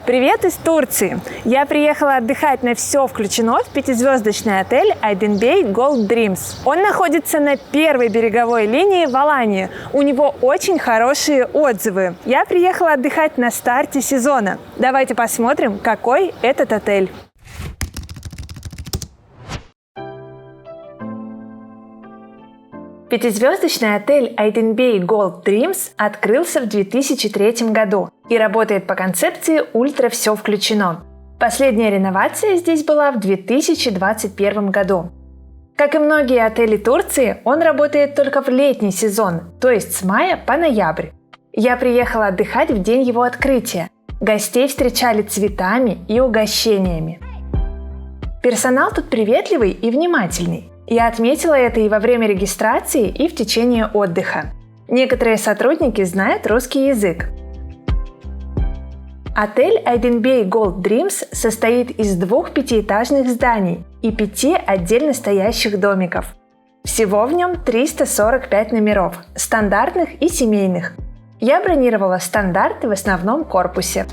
Привет из Турции! Я приехала отдыхать на все включено в пятизвездочный отель Айденбей Gold Dreams. Он находится на первой береговой линии в Алании. У него очень хорошие отзывы. Я приехала отдыхать на старте сезона. Давайте посмотрим, какой этот отель. Пятизвездочный отель Айденбей Gold Dreams открылся в 2003 году и работает по концепции «Ультра все включено». Последняя реновация здесь была в 2021 году. Как и многие отели Турции, он работает только в летний сезон, то есть с мая по ноябрь. Я приехала отдыхать в день его открытия. Гостей встречали цветами и угощениями. Персонал тут приветливый и внимательный. Я отметила это и во время регистрации, и в течение отдыха. Некоторые сотрудники знают русский язык. Отель Айденбей Gold Dreams состоит из 2 пятиэтажных зданий и 5 отдельно стоящих домиков. Всего в нем 345 номеров, стандартных и семейных. Я бронировала стандарты в основном корпусе.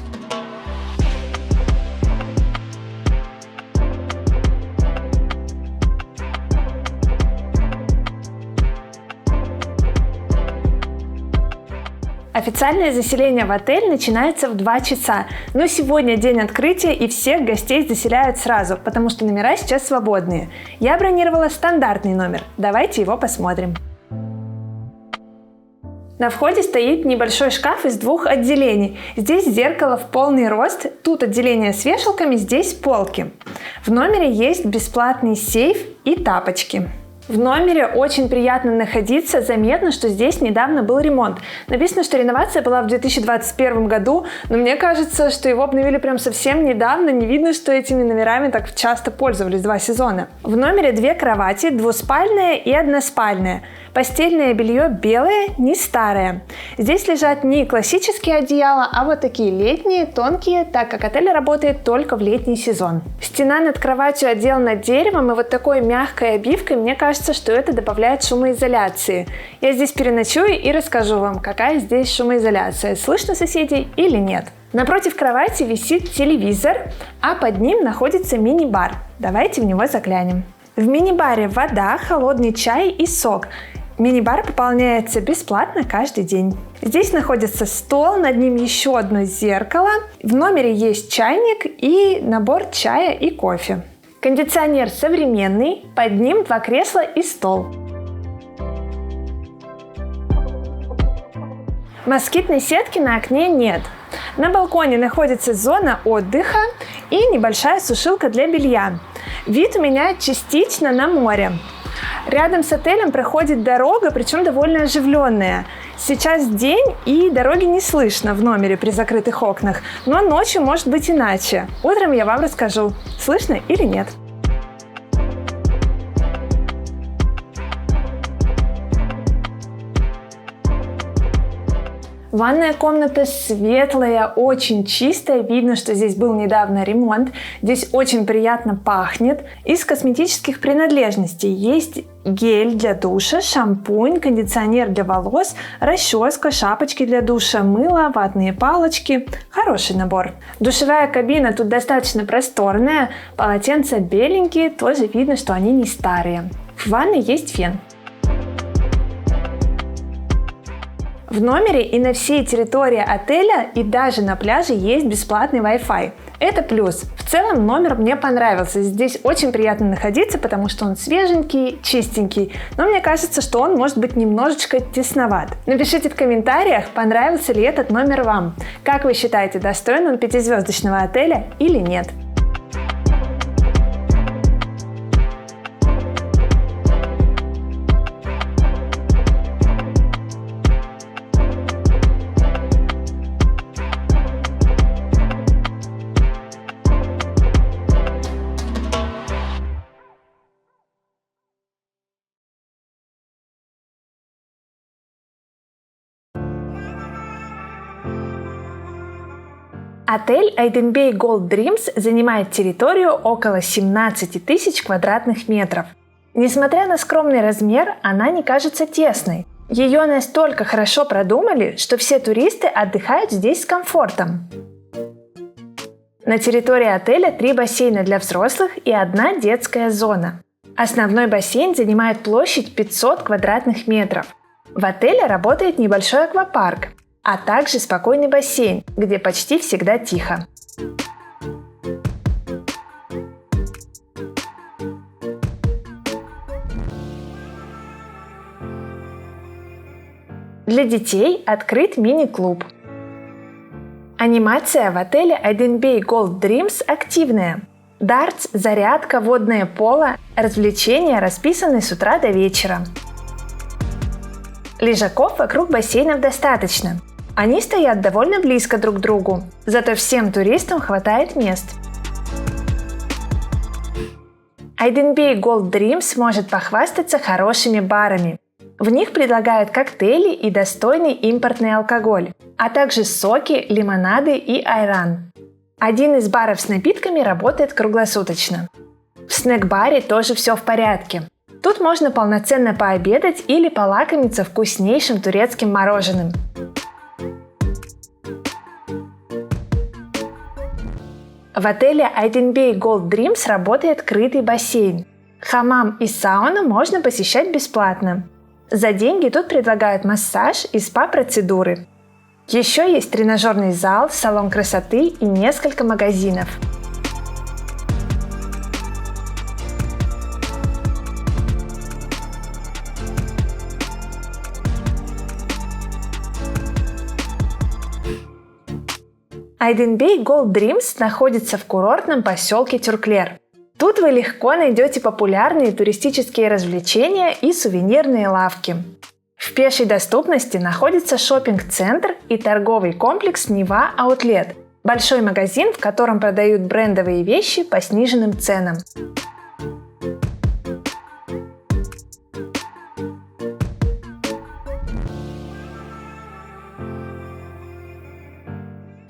Официальное заселение в отель начинается в 2 часа, но сегодня день открытия и всех гостей заселяют сразу, потому что номера сейчас свободные. Я бронировала стандартный номер, давайте его посмотрим. На входе стоит небольшой шкаф из 2 отделений. Здесь зеркало в полный рост, тут отделение с вешалками, здесь полки. В номере есть бесплатный сейф и тапочки. В номере очень приятно находиться, заметно, что здесь недавно был ремонт. Написано, что реновация была в 2021 году, но мне кажется, что его обновили прям совсем недавно, не видно, что этими номерами так часто пользовались 2 сезона. В номере 2 кровати, двуспальная и односпальная. Постельное белье белое, не старое. Здесь лежат не классические одеяла, а вот такие летние, тонкие, так как отель работает только в летний сезон. Стена над кроватью отделана деревом и вот такой мягкой обивкой, мне кажется, что это добавляет шумоизоляции. Я здесь переночую и расскажу вам, какая здесь шумоизоляция, слышно соседей или нет. Напротив кровати висит телевизор, а под ним находится мини-бар. Давайте в него заглянем. В мини-баре вода, холодный чай и сок. Мини-бар пополняется бесплатно каждый день. Здесь находится стол, над ним еще одно зеркало. В номере есть чайник и набор чая и кофе. Кондиционер современный, под ним 2 кресла и стол. Москитной сетки на окне нет. На балконе находится зона отдыха и небольшая сушилка для белья. Вид у меня частично на море. Рядом с отелем проходит дорога, причем довольно оживленная. Сейчас день и дороги не слышно в номере при закрытых окнах, но ночью может быть иначе. Утром я вам расскажу, слышно или нет. Ванная комната светлая, очень чистая, видно, что здесь был недавно ремонт. Здесь очень приятно пахнет. Из косметических принадлежностей есть гель для душа, шампунь, кондиционер для волос, расческа, шапочки для душа, мыло, ватные палочки. Хороший набор. Душевая кабина тут достаточно просторная, полотенца беленькие, тоже видно, что они не старые. В ванной есть фен. В номере и на всей территории отеля и даже на пляже есть бесплатный Wi-Fi. Это плюс. В целом номер мне понравился. Здесь очень приятно находиться, потому что он свеженький, чистенький. Но мне кажется, что он может быть немножечко тесноват. Напишите в комментариях, понравился ли этот номер вам. Как вы считаете, достоин он 5-звездочного отеля или нет? Отель Айденбей Gold Dreams занимает территорию около 17 тысяч квадратных метров. Несмотря на скромный размер, она не кажется тесной. Ее настолько хорошо продумали, что все туристы отдыхают здесь с комфортом. На территории отеля 3 бассейна для взрослых и 1 детская зона. Основной бассейн занимает площадь 500 квадратных метров. В отеле работает небольшой аквапарк, а также спокойный бассейн, где почти всегда тихо. Для детей открыт мини-клуб. Анимация в отеле Idin Bay Gold Dreams активная. Дартс, зарядка, водное поло, развлечения расписаны с утра до вечера. Лежаков вокруг бассейнов достаточно. Они стоят довольно близко друг к другу, зато всем туристам хватает мест. Idin Bay Gold Dreams может похвастаться хорошими барами. В них предлагают коктейли и достойный импортный алкоголь, а также соки, лимонады и айран. Один из баров с напитками работает круглосуточно. В снэк-баре тоже все в порядке. Тут можно полноценно пообедать или полакомиться вкуснейшим турецким мороженым. В отеле Idin Bay Gold Dreams работает крытый бассейн. Хамам и сауну можно посещать бесплатно. За деньги тут предлагают массаж и спа-процедуры. Еще есть тренажерный зал, салон красоты и несколько магазинов. Idin Bay Gold Dreams находится в курортном поселке Тюрклер. Тут вы легко найдете популярные туристические развлечения и сувенирные лавки. В пешей доступности находится шоппинг-центр и торговый комплекс Нева Аутлет – большой магазин, в котором продают брендовые вещи по сниженным ценам.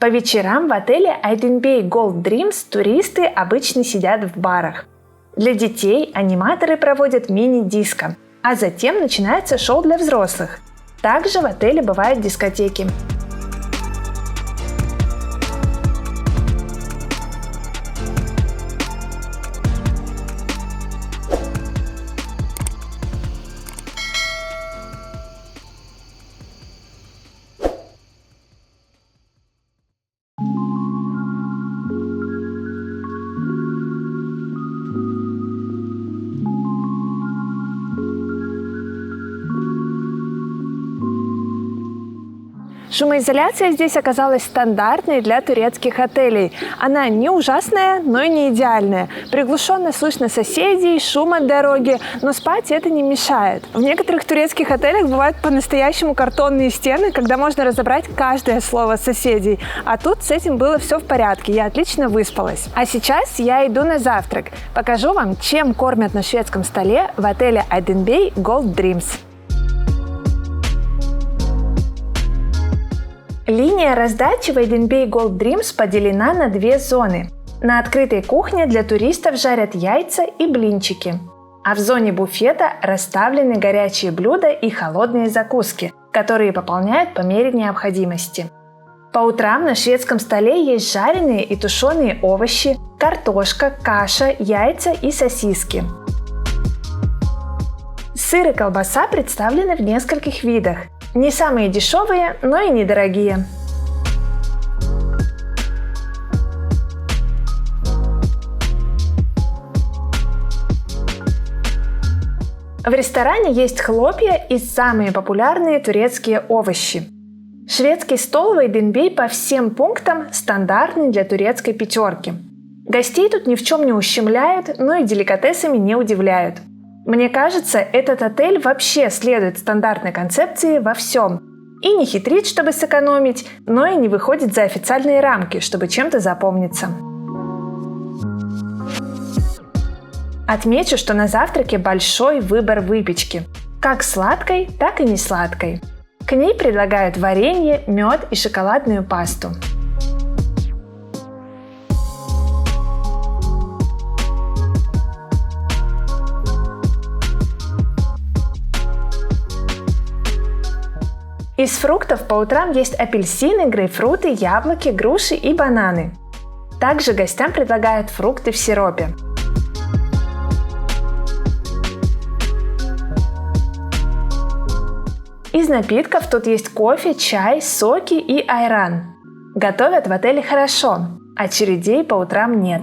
По вечерам в отеле Idin Bay Gold Dreams туристы обычно сидят в барах. Для детей аниматоры проводят мини-диско, а затем начинается шоу для взрослых. Также в отеле бывают дискотеки. Шумоизоляция здесь оказалась стандартной для турецких отелей. Она не ужасная, но и не идеальная. Приглушенно слышно соседей, шум от дороги, но спать это не мешает. В некоторых турецких отелях бывают по-настоящему картонные стены, когда можно разобрать каждое слово соседей. А тут с этим было все в порядке, я отлично выспалась. А сейчас я иду на завтрак. Покажу вам, чем кормят на шведском столе в отеле Idin Bay Gold Dreams. Линия раздачи в Idin Bay Gold Dreams поделена на 2 зоны. На открытой кухне для туристов жарят яйца и блинчики. А в зоне буфета расставлены горячие блюда и холодные закуски, которые пополняют по мере необходимости. По утрам на шведском столе есть жареные и тушеные овощи, картошка, каша, яйца и сосиски. Сыр и колбаса представлены в нескольких видах. Не самые дешевые, но и недорогие. В ресторане есть хлопья и самые популярные турецкие овощи. Шведский стол в Idin Bay по всем пунктам стандартный для турецкой пятерки. Гостей тут ни в чем не ущемляют, но и деликатесами не удивляют. Мне кажется, этот отель вообще следует стандартной концепции во всем. И не хитрит, чтобы сэкономить, но и не выходит за официальные рамки, чтобы чем-то запомниться. Отмечу, что на завтраке большой выбор выпечки. Как сладкой, так и несладкой. К ней предлагают варенье, мед и шоколадную пасту. Из фруктов по утрам есть апельсины, грейпфруты, яблоки, груши и бананы. Также гостям предлагают фрукты в сиропе. Из напитков тут есть кофе, чай, соки и айран. Готовят в отеле хорошо, очередей по утрам нет.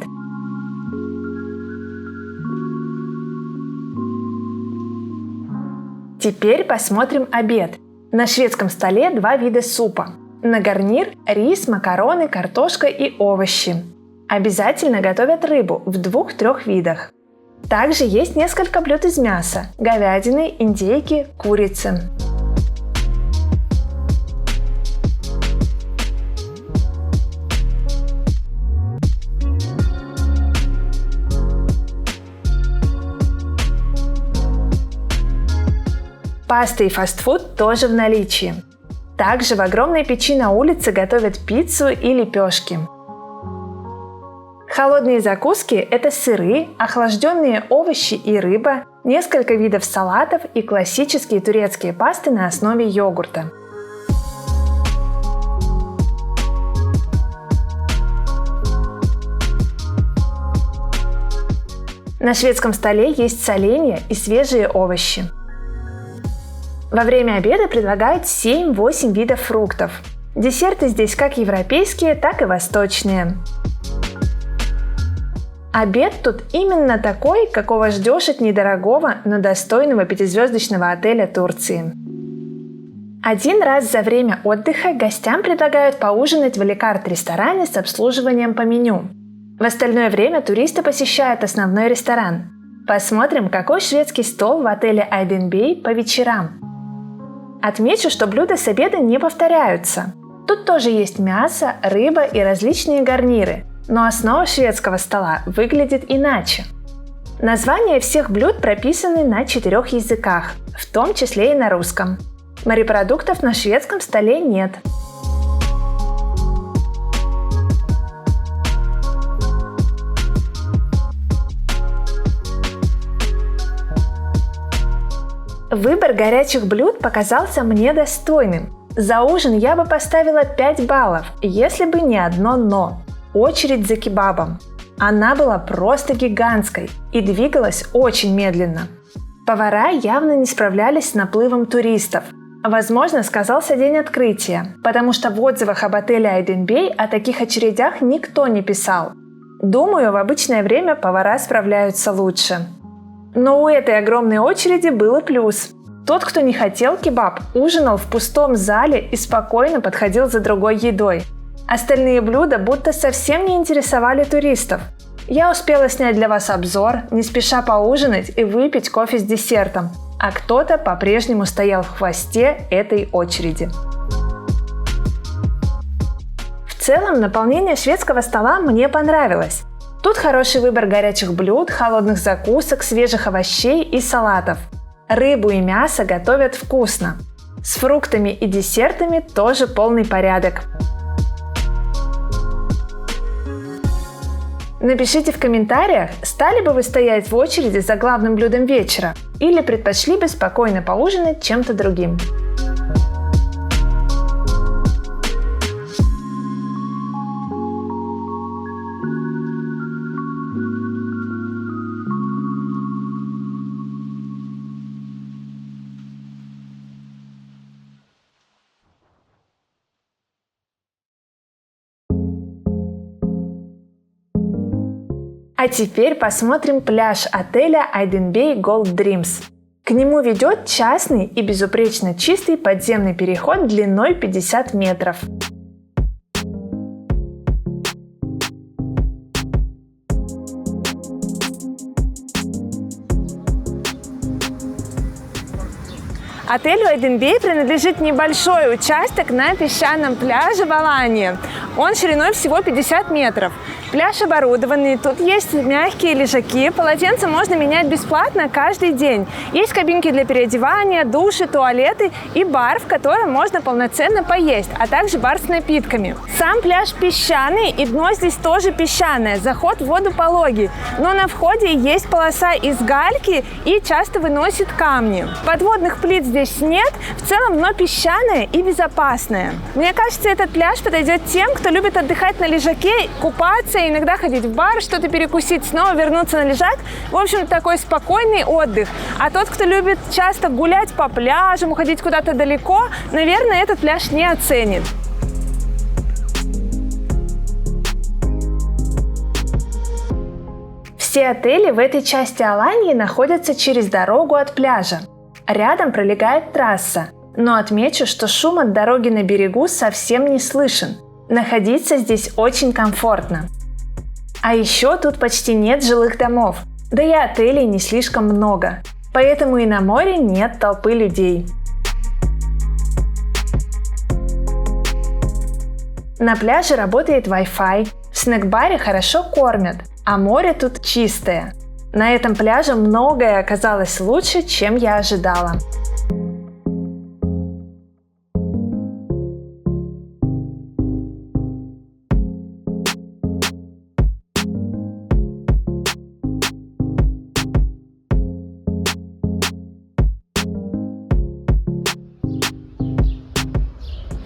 Теперь посмотрим обед. На шведском столе 2 вида супа. На гарнир – рис, макароны, картошка и овощи. Обязательно готовят рыбу в 2-3 видах. Также есть несколько блюд из мяса – говядины, индейки, курицы. Паста и фастфуд тоже в наличии. Также в огромной печи на улице готовят пиццу и лепешки. Холодные закуски – это сыры, охлажденные овощи и рыба, несколько видов салатов и классические турецкие пасты на основе йогурта. На шведском столе есть соленья и свежие овощи. Во время обеда предлагают 7-8 видов фруктов. Десерты здесь как европейские, так и восточные. Обед тут именно такой, какого ждешь от недорогого, но достойного 5-звездочного отеля Турции. Один раз за время отдыха гостям предлагают поужинать в Лекарт-ресторане с обслуживанием по меню. В остальное время туристы посещают основной ресторан. Посмотрим, какой шведский стол в отеле Айден Бей по вечерам. Отмечу, что блюда с обеда не повторяются. Тут тоже есть мясо, рыба и различные гарниры, но основа шведского стола выглядит иначе. Названия всех блюд прописаны на 4 языках, в том числе и на русском. Морепродуктов на шведском столе нет. Выбор горячих блюд показался мне достойным. За ужин я бы поставила 5 баллов, если бы не одно «но». Очередь за кебабом. Она была просто гигантской и двигалась очень медленно. Повара явно не справлялись с наплывом туристов. Возможно, сказался день открытия, потому что в отзывах об отеле Айден Бей о таких очередях никто не писал. Думаю, в обычное время повара справляются лучше. Но у этой огромной очереди был и плюс. Тот, кто не хотел кебаб, ужинал в пустом зале и спокойно подходил за другой едой. Остальные блюда будто совсем не интересовали туристов. Я успела снять для вас обзор, не спеша поужинать и выпить кофе с десертом, а кто-то по-прежнему стоял в хвосте этой очереди. В целом, наполнение шведского стола мне понравилось. Тут хороший выбор горячих блюд, холодных закусок, свежих овощей и салатов. Рыбу и мясо готовят вкусно. С фруктами и десертами тоже полный порядок. Напишите в комментариях, стали бы вы стоять в очереди за главным блюдом вечера или предпочли бы спокойно поужинать чем-то другим. А теперь посмотрим пляж отеля Айден Бей Gold Dreams. К нему ведет частный и безупречно чистый подземный переход длиной 50 метров. Отелю Айден Бей принадлежит небольшой участок на песчаном пляже в Алании. Он шириной всего 50 метров. Пляж оборудованный, тут есть мягкие лежаки, полотенца можно менять бесплатно каждый день. Есть кабинки для переодевания, души, туалеты и бар, в котором можно полноценно поесть, а также бар с напитками. Сам пляж песчаный, и дно здесь тоже песчаное, заход в воду пологий, но на входе есть полоса из гальки и часто выносит камни. Подводных плит здесь нет, в целом дно песчаное и безопасное. Мне кажется, этот пляж подойдет тем, кто любит отдыхать на лежаке, купаться, иногда ходить в бар, что-то перекусить, снова вернуться на лежак. В общем, такой спокойный отдых. А тот, кто любит часто гулять по пляжам, уходить куда-то далеко, наверное, этот пляж не оценит. Все отели в этой части Аланьи находятся через дорогу от пляжа. Рядом пролегает трасса, но отмечу, что шум от дороги на берегу совсем не слышен. Находиться здесь очень комфортно. А еще тут почти нет жилых домов, да и отелей не слишком много, поэтому и на море нет толпы людей. На пляже работает Wi-Fi, в снэк-баре хорошо кормят, а море тут чистое. На этом пляже многое оказалось лучше, чем я ожидала.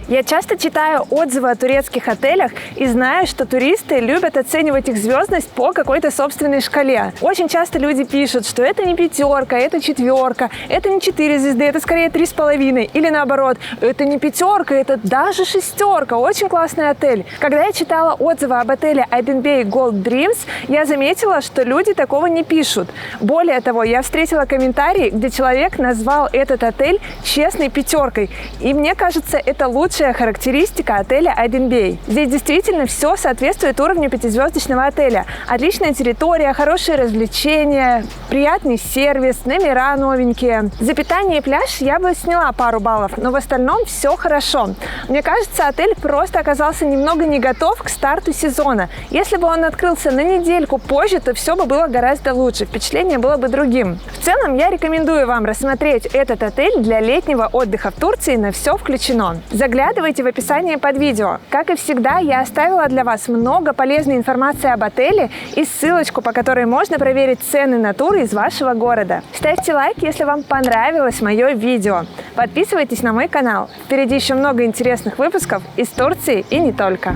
Я часто читаю отзывы о турецких отелях и знаю, что туристы любят оценивать их звездность по какой-то собственной шкале. Очень часто люди пишут, что это не 5, это 4, это не 4 звезды, это скорее 3,5. Или наоборот, это не 5, это даже 6. Очень классный отель. Когда я читала отзывы об отеле Айденбей Gold Dreams, я заметила, что люди такого не пишут. Более того, я встретила комментарий, где человек назвал этот отель честной 5. И мне кажется, это лучшая характеристика отеля Айденбей. Здесь действительно все соответствует уровню 5-звездочного отеля. Отличная территория, хорошие развлечения, приятный сервис, номера новенькие. За питание и пляж я бы сняла пару баллов, но в остальном все хорошо. Мне кажется, отель просто оказался немного не готов к старту сезона. Если бы он открылся на недельку позже, то все бы было гораздо лучше, впечатление было бы другим. В целом, я рекомендую вам рассмотреть этот отель для летнего отдыха в Турции, на все включено. Заглядывайте в описание под видео. Как и всегда, я оставила для вас много полезной информации об отеле и ссылочку, по которой можно проверить цены на туры из вашего города. Ставьте лайк, если вам понравилось мое видео. Подписывайтесь на мой канал. Впереди еще много интересных выпусков из Турции и не только.